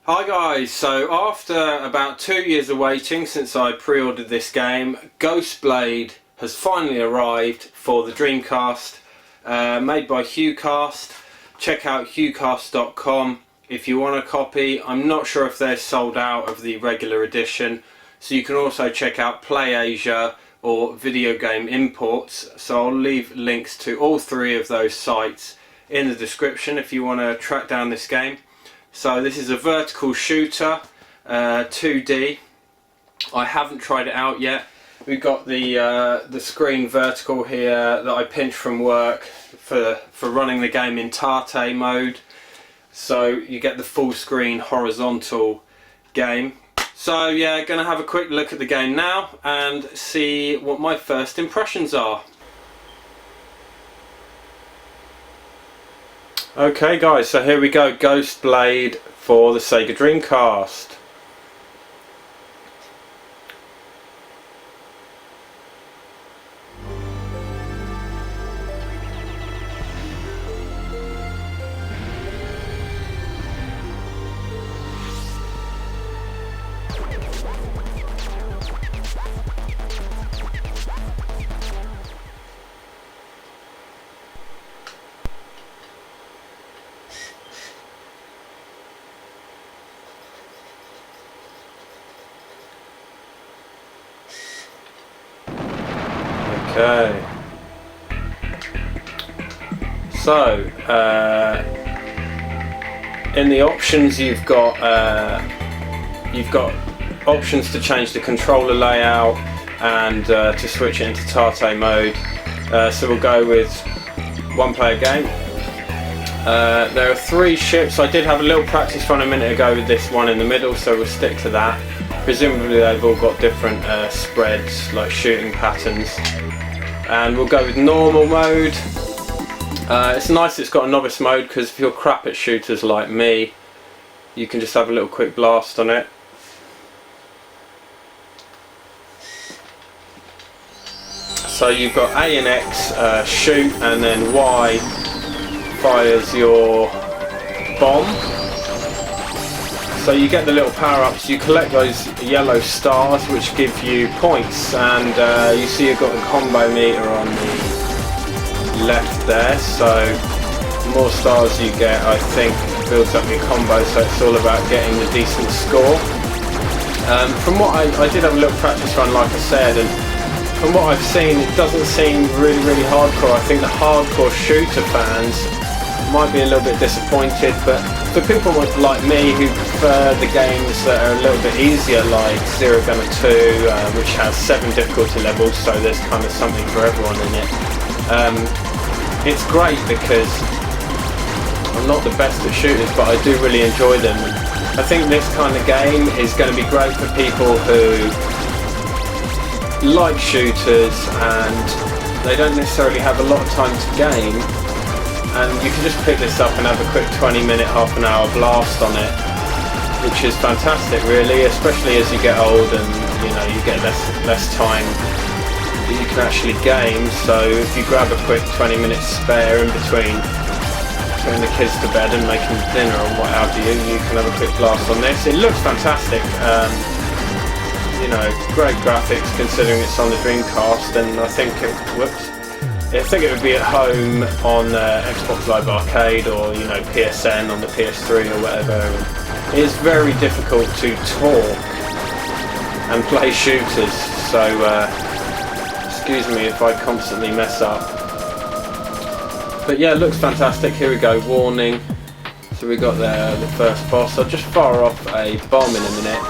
Hi guys, so after about 2 years of waiting since I pre-ordered this game, Ghostblade has finally arrived for the Dreamcast, made by Hughcast. Check out hughcast.com if you want a copy. I'm not sure if they're sold out of the regular edition, so you can also check out PlayAsia or Videogameimports. So I'll leave links to all three of those sites in the description if you want to track down this game. So this is a vertical shooter, 2D. I haven't tried it out yet. We've got the screen vertical here that I pinched from work for running the game in Tate mode. So you get the full screen horizontal game. So yeah, gonna have a quick look at the game now and see what my first impressions are. Okay guys, so here we go, Ghostblade for the Sega Dreamcast. Okay, so in the options you've got options to change the controller layout and to switch it into Tate mode. So we'll go with one player game. There are 3 ships. I did have a little practice run a minute ago with this one in the middle, so we'll stick to that. Presumably they've all got different spreads, like shooting patterns. And we'll go with normal mode. It's nice it's got a novice mode, because if you're crap at shooters like me, you can just have a little quick blast on it. So you've got A and X shoot, and then Y fires your bomb. So you get the little power-ups, you collect those yellow stars which give you points, and you see you've got the combo meter on the left there, so the more stars you get, I think, builds up your combo, so it's all about getting a decent score. From what I did have a little practice run, like I said, and from what I've seen, it doesn't seem really hardcore. I think the hardcore shooter fans might be a little bit disappointed, but for people like me who prefer the games that are a little bit easier, like Zero Gunner 2, which has 7 difficulty levels, so there's kind of something for everyone in it. It's great because I'm not the best at shooters, but I do really enjoy them. I think this kind of game is going to be great for people who like shooters and they don't necessarily have a lot of time to game. And you can just pick this up and have a quick 20-minute, half an hour blast on it, which is fantastic really, especially as you get old and you get less time that you can actually game. So if you grab a quick 20 minutes spare in between putting the kids to bed and making dinner or what have you, you can have a quick blast on this. It looks fantastic, great graphics considering it's on the Dreamcast, and I think it would be at home on Xbox Live Arcade or PSN on the PS3 or whatever. It is very difficult to talk and play shooters, so excuse me if I constantly mess up. But yeah, it looks fantastic. Here we go, warning. So we got the first boss. I'll just fire off a bomb in a minute.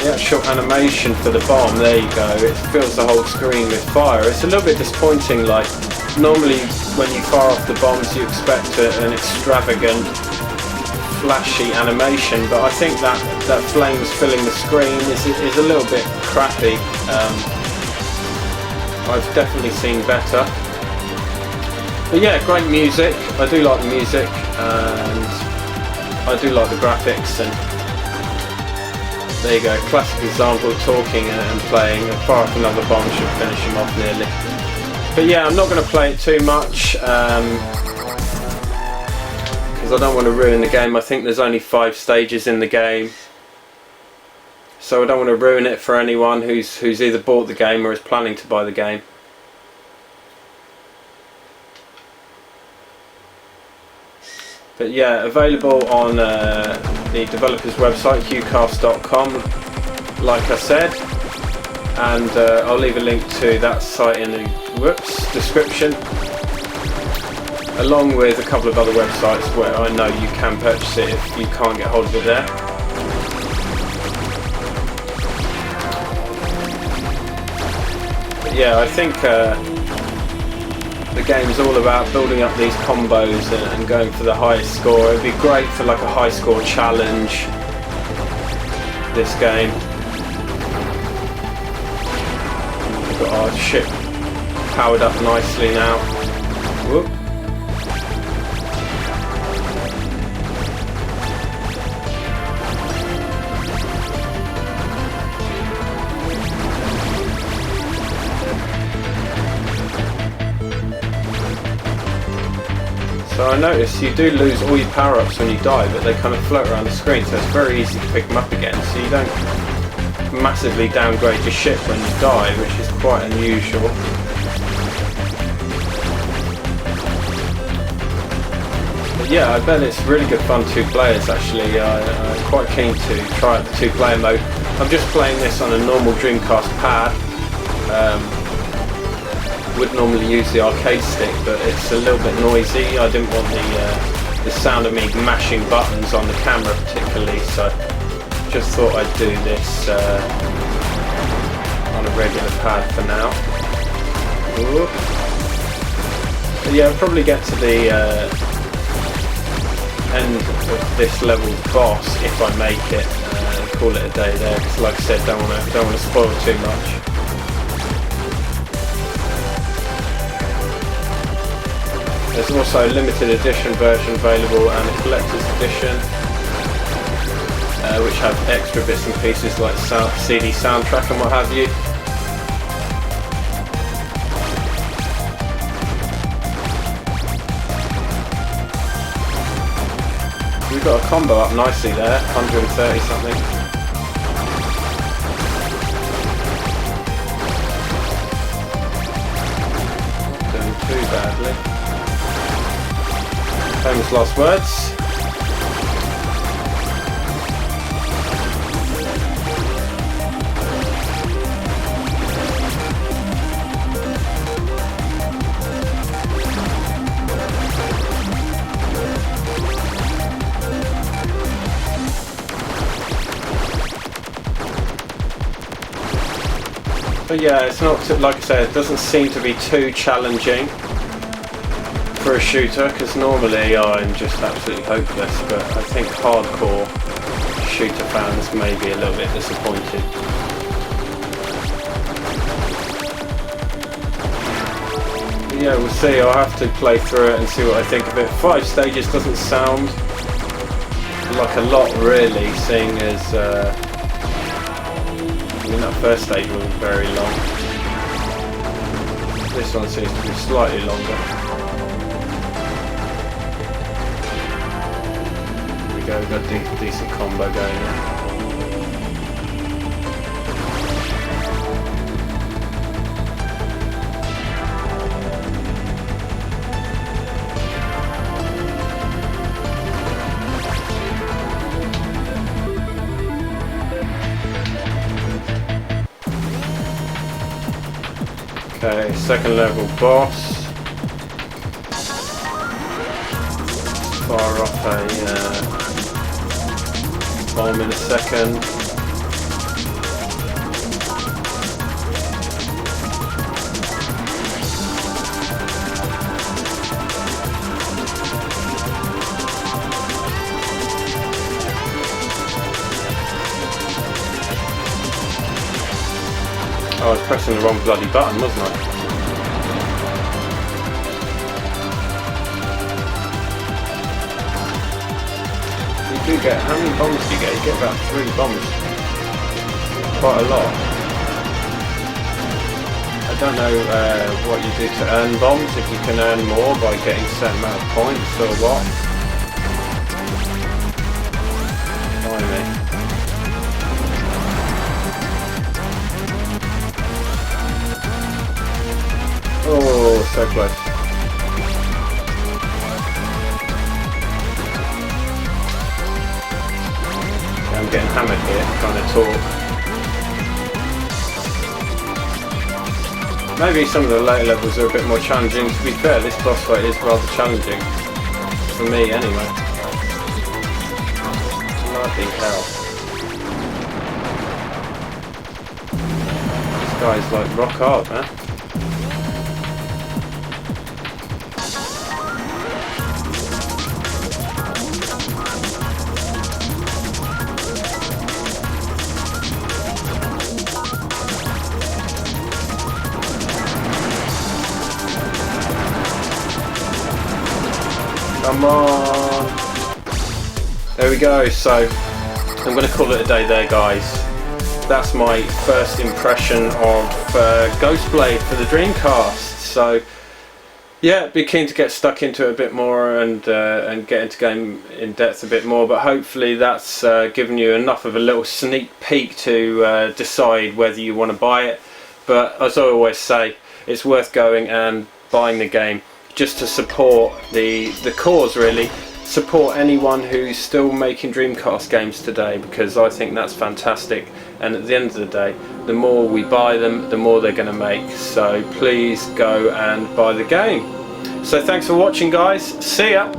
The actual animation for the bomb, there you go, it fills the whole screen with fire. It's a little bit disappointing, like normally when you fire off the bombs you expect an extravagant, flashy animation, but I think that flames filling the screen is a little bit crappy. I've definitely seen better. But yeah, great music. I do like the music, and I do like the graphics, and there you go, classic example of talking and playing. Fire off another bomb should finish him off nearly. But yeah, I'm not going to play it too much. because I don't want to ruin the game. I think there's only 5 stages in the game, so I don't want to ruin it for anyone who's either bought the game or is planning to buy the game. But yeah, available on the developer's website, qcast.com, like I said, and I'll leave a link to that site in the description, along with a couple of other websites where I know you can purchase it if you can't get hold of it there. But yeah, I think the game is all about building up these combos and going for the highest score. It'd be great for like a high score challenge, this game. We've got our ship powered up nicely now. Whoop. So I noticed you do lose all your power-ups when you die, but they kind of float around the screen, so it's very easy to pick them up again, so you don't massively downgrade your ship when you die, which is quite unusual. But yeah, I bet it's really good fun 2 players actually. I'm quite keen to try out the 2-player mode. I'm just playing this on a normal Dreamcast pad. Would normally use the arcade stick, but it's a little bit noisy. I didn't want the sound of me mashing buttons on the camera particularly, so just thought I'd do this on a regular pad for now. But yeah, I'll probably get to the end of this level's boss if I make it, and call it a day there, because like I said, don't want to spoil too much. There's also a limited edition version available and a collector's edition, which have extra bits and pieces like CD soundtrack and what have you. We've got a combo up nicely there, 130 something. Not doing too badly. Famous last words. But yeah, it's not, like I said, it doesn't seem to be too challenging for a shooter, because normally I'm just absolutely hopeless, but I think hardcore shooter fans may be a little bit disappointed. But yeah, we'll see. I'll have to play through it and see what I think of it. 5 stages doesn't sound like a lot really, seeing as I mean, that first stage was very long. This one seems to be slightly longer. We've got a decent combo going there. Okay, second level boss. Fire off a bomb in a second. I was pressing the wrong bloody button, wasn't I? You do get, how many bombs do you get? You get about 3 bombs. Quite a lot. I don't know what you do to earn bombs, if you can earn more by getting a certain amount of points or what. so close. I'm getting hammered here, trying to talk. Maybe some of the later levels are a bit more challenging. To be fair, this boss fight is rather challenging. For me, anyway. Bloody hell. This guy's like rock hard, man. Come on. There we go. So I'm going to call it a day there, guys. That's my first impression of Ghostblade for the Dreamcast. So yeah, be keen to get stuck into it a bit more and get into game in depth a bit more. But hopefully that's given you enough of a little sneak peek to decide whether you want to buy it. But as I always say, it's worth going and buying the game, just to support the cause, really. Support anyone who's still making Dreamcast games today, because I think that's fantastic. And at the end of the day, the more we buy them, the more they're going to make. So please go and buy the game. So thanks for watching, guys. See ya.